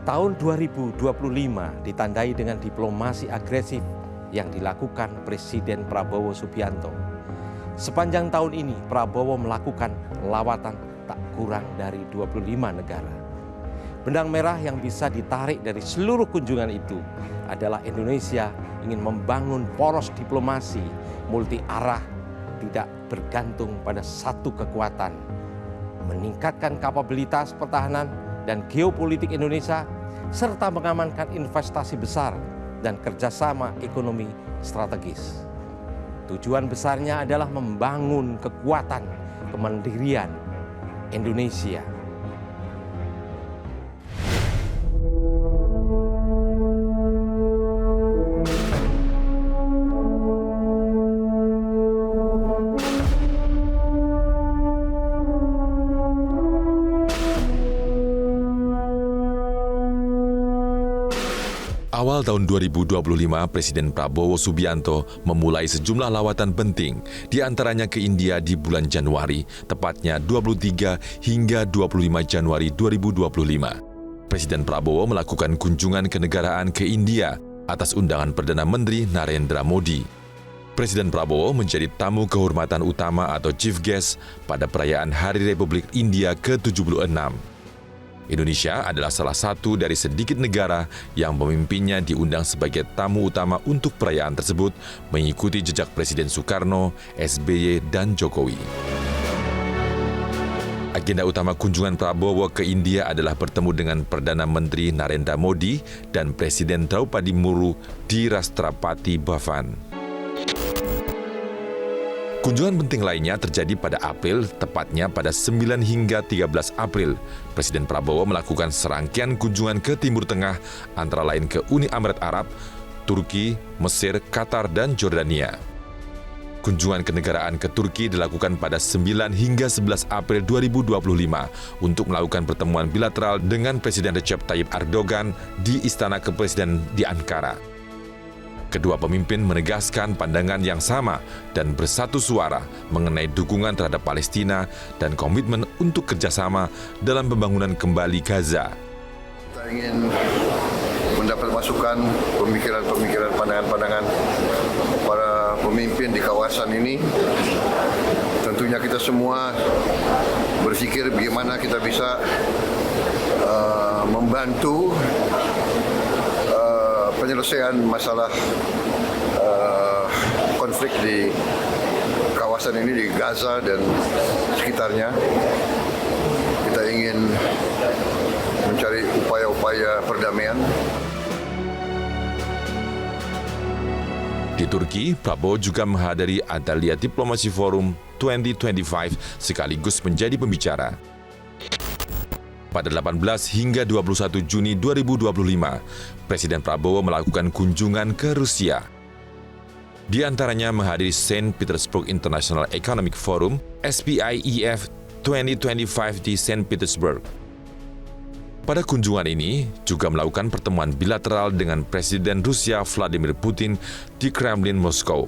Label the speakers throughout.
Speaker 1: Tahun 2025 ditandai dengan diplomasi agresif yang dilakukan Presiden Prabowo Subianto. Sepanjang tahun ini Prabowo melakukan lawatan tak kurang dari 25 negara. Benang merah yang bisa ditarik dari seluruh kunjungan itu adalah Indonesia ingin membangun poros diplomasi multi arah, tidak bergantung pada satu kekuatan, meningkatkan kapabilitas pertahanan dan geopolitik Indonesia, serta mengamankan investasi besar dan kerjasama ekonomi strategis. Tujuan besarnya adalah membangun kekuatan kemandirian Indonesia.
Speaker 2: Awal tahun 2025, Presiden Prabowo Subianto memulai sejumlah lawatan penting, di antaranya ke India di bulan Januari, tepatnya 23 hingga 25 Januari 2025. Presiden Prabowo melakukan kunjungan kenegaraan ke India atas undangan Perdana Menteri Narendra Modi. Presiden Prabowo menjadi tamu kehormatan utama atau chief guest pada perayaan Hari Republik India ke-76. Indonesia adalah salah satu dari sedikit negara yang pemimpinnya diundang sebagai tamu utama untuk perayaan tersebut, mengikuti jejak Presiden Soekarno, SBY, dan Jokowi. Agenda utama kunjungan Prabowo ke India adalah bertemu dengan Perdana Menteri Narendra Modi dan Presiden Draupadi Murmu di Rashtrapati Bhavan. Kunjungan penting lainnya terjadi pada April, tepatnya pada 9 hingga 13 April. Presiden Prabowo melakukan serangkaian kunjungan ke Timur Tengah, antara lain ke Uni Emirat Arab, Turki, Mesir, Qatar, dan Jordania. Kunjungan kenegaraan ke Turki dilakukan pada 9 hingga 11 April 2025 untuk melakukan pertemuan bilateral dengan Presiden Recep Tayyip Erdogan di Istana Kepresiden di Ankara. Kedua pemimpin menegaskan pandangan yang sama dan bersatu suara mengenai dukungan terhadap Palestina dan komitmen untuk kerjasama dalam pembangunan kembali Gaza.
Speaker 3: Kita ingin mendapat masukan, pemikiran-pemikiran, pandangan-pandangan para pemimpin di kawasan ini. Tentunya kita semua berpikir bagaimana kita bisa membantu penyelesaian masalah konflik di kawasan ini, di Gaza dan sekitarnya. Kita ingin mencari upaya-upaya perdamaian.
Speaker 2: Di Turki, Prabowo juga menghadiri Antalya Diplomacy Forum 2025 sekaligus menjadi pembicara. Pada 18 hingga 21 Juni 2025, Presiden Prabowo melakukan kunjungan ke Rusia. Di antaranya menghadiri St. Petersburg International Economic Forum (SPIEF) 2025 di St. Petersburg. Pada kunjungan ini juga melakukan pertemuan bilateral dengan Presiden Rusia Vladimir Putin di Kremlin, Moskow.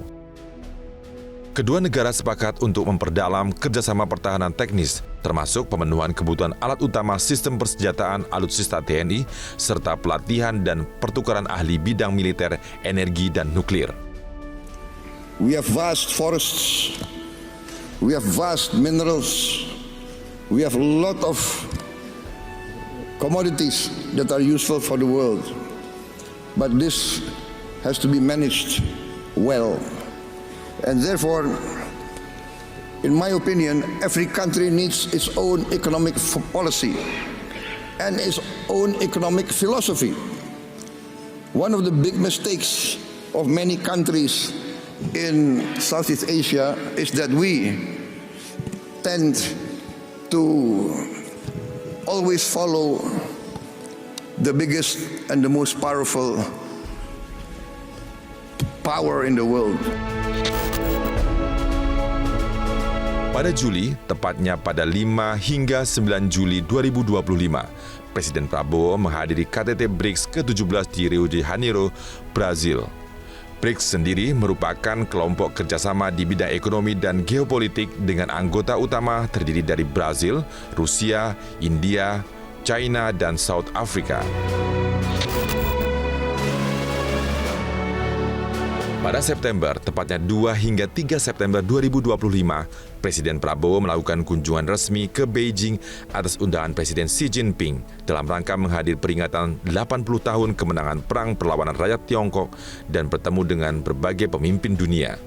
Speaker 2: Kedua negara sepakat untuk memperdalam kerjasama pertahanan teknis, termasuk pemenuhan kebutuhan alat utama sistem persenjataan alutsista TNI, serta pelatihan dan pertukaran ahli bidang militer, energi, dan nuklir.
Speaker 3: We have vast forests, we have vast minerals, we have a lot of commodities that are useful for the world, but this has to be managed well. And therefore, in my opinion, every country needs its own economic policy and its own economic philosophy. One of the big mistakes of many countries in Southeast Asia is that we tend to always follow the biggest and the most powerful power in the world.
Speaker 2: Pada Juli, tepatnya pada 5 hingga 9 Juli 2025, Presiden Prabowo menghadiri KTT BRICS ke-17 di Rio de Janeiro, Brazil. BRICS sendiri merupakan kelompok kerjasama di bidang ekonomi dan geopolitik dengan anggota utama terdiri dari Brazil, Rusia, India, China, dan South Africa. Pada September, tepatnya 2 hingga 3 September 2025, Presiden Prabowo melakukan kunjungan resmi ke Beijing atas undangan Presiden Xi Jinping dalam rangka menghadiri peringatan 80 tahun kemenangan Perang Perlawanan Rakyat Tiongkok dan bertemu dengan berbagai pemimpin dunia.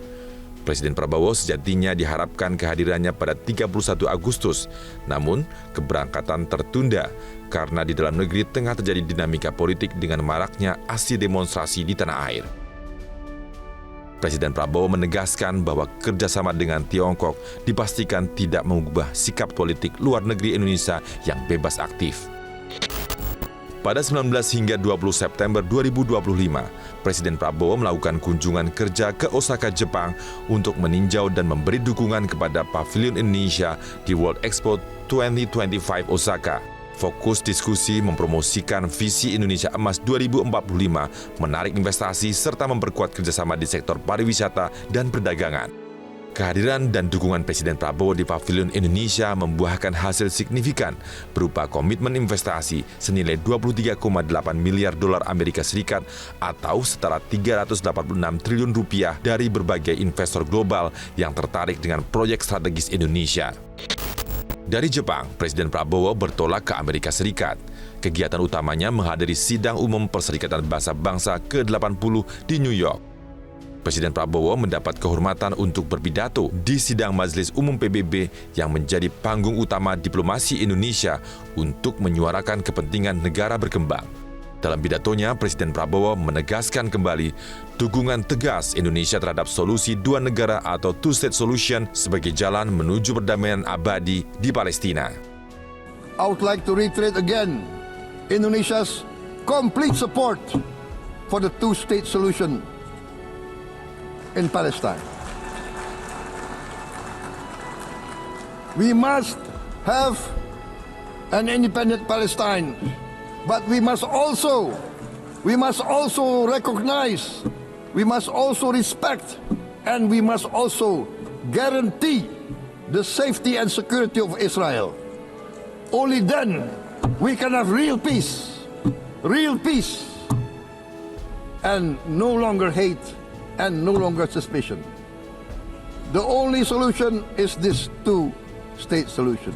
Speaker 2: Presiden Prabowo sejatinya diharapkan kehadirannya pada 31 Agustus, namun keberangkatan tertunda karena di dalam negeri tengah terjadi dinamika politik dengan maraknya aksi demonstrasi di tanah air. Presiden Prabowo menegaskan bahwa kerjasama dengan Tiongkok dipastikan tidak mengubah sikap politik luar negeri Indonesia yang bebas aktif. Pada 19 hingga 20 September 2025, Presiden Prabowo melakukan kunjungan kerja ke Osaka, Jepang untuk meninjau dan memberi dukungan kepada Pavilion Indonesia di World Expo 2025 Osaka. Fokus diskusi mempromosikan visi Indonesia Emas 2045, menarik investasi serta memperkuat kerjasama di sektor pariwisata dan perdagangan. Kehadiran dan dukungan Presiden Prabowo di Pavilion Indonesia membuahkan hasil signifikan berupa komitmen investasi senilai 23,8 miliar dolar Amerika Serikat atau setara 386 triliun rupiah dari berbagai investor global yang tertarik dengan proyek strategis Indonesia. Dari Jepang, Presiden Prabowo bertolak ke Amerika Serikat. Kegiatan utamanya menghadiri Sidang Umum Perserikatan Bangsa-Bangsa ke-80 di New York. Presiden Prabowo mendapat kehormatan untuk berpidato di Sidang Majelis Umum PBB yang menjadi panggung utama diplomasi Indonesia untuk menyuarakan kepentingan negara berkembang. Dalam pidatonya, Presiden Prabowo menegaskan kembali dukungan tegas Indonesia terhadap solusi dua negara atau two-state solution sebagai jalan menuju perdamaian abadi di Palestina.
Speaker 3: I would like to reiterate again Indonesia's complete support for the two-state solution in Palestine. We must have an independent Palestine. But we must also recognize, we must also respect, and we must also guarantee the safety and security of Israel. Only then we can have real peace, and no longer hate and no longer suspicion. The only solution is this two-state solution.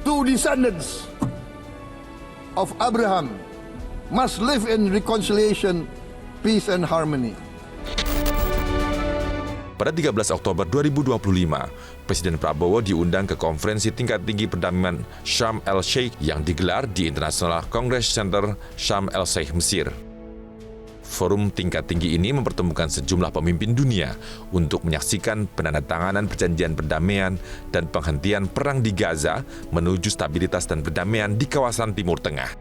Speaker 3: Two descendants of Abraham must live in reconciliation, peace and harmony.
Speaker 2: Pada 13 Oktober 2025, Presiden Prabowo diundang ke konferensi tingkat tinggi perdamaian Sharm el-Sheikh yang digelar di International Congress Center Sharm el-Sheikh, Mesir. Forum tingkat tinggi ini mempertemukan sejumlah pemimpin dunia untuk menyaksikan penandatanganan perjanjian perdamaian dan penghentian perang di Gaza menuju stabilitas dan perdamaian di kawasan Timur Tengah.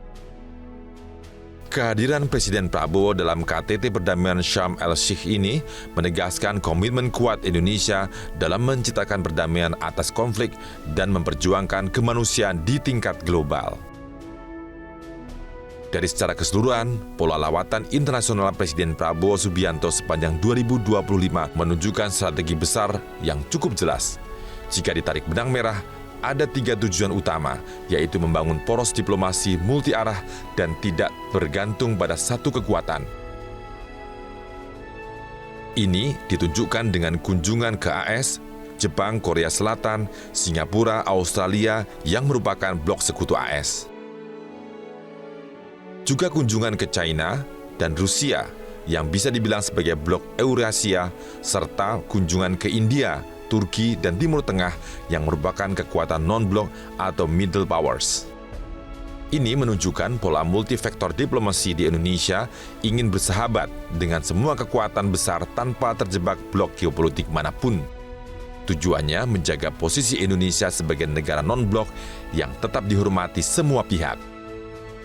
Speaker 2: Kehadiran Presiden Prabowo dalam KTT Perdamaian Sharm el-Sheikh ini menegaskan komitmen kuat Indonesia dalam menciptakan perdamaian atas konflik dan memperjuangkan kemanusiaan di tingkat global. Dari secara keseluruhan, pola lawatan internasional Presiden Prabowo Subianto sepanjang 2025 menunjukkan strategi besar yang cukup jelas. Jika ditarik benang merah, ada 3 tujuan utama, yaitu membangun poros diplomasi multi arah dan tidak bergantung pada satu kekuatan. Ini ditunjukkan dengan kunjungan ke AS, Jepang, Korea Selatan, Singapura, Australia yang merupakan blok sekutu AS. Juga kunjungan ke China dan Rusia yang bisa dibilang sebagai blok Eurasia, serta kunjungan ke India, Turki, dan Timur Tengah yang merupakan kekuatan non-blok atau middle powers. Ini menunjukkan pola multifaktor diplomasi di Indonesia ingin bersahabat dengan semua kekuatan besar tanpa terjebak blok geopolitik manapun. Tujuannya menjaga posisi Indonesia sebagai negara non-blok yang tetap dihormati semua pihak,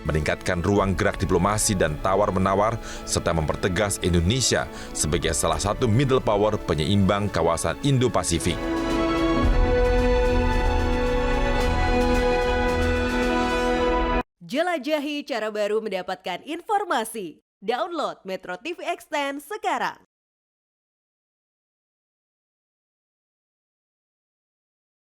Speaker 2: meningkatkan ruang gerak diplomasi dan tawar-menawar, serta mempertegas Indonesia sebagai salah satu middle power penyeimbang kawasan Indo-Pasifik.
Speaker 4: Jelajahi cara baru mendapatkan informasi. Download Metro TV Extend sekarang.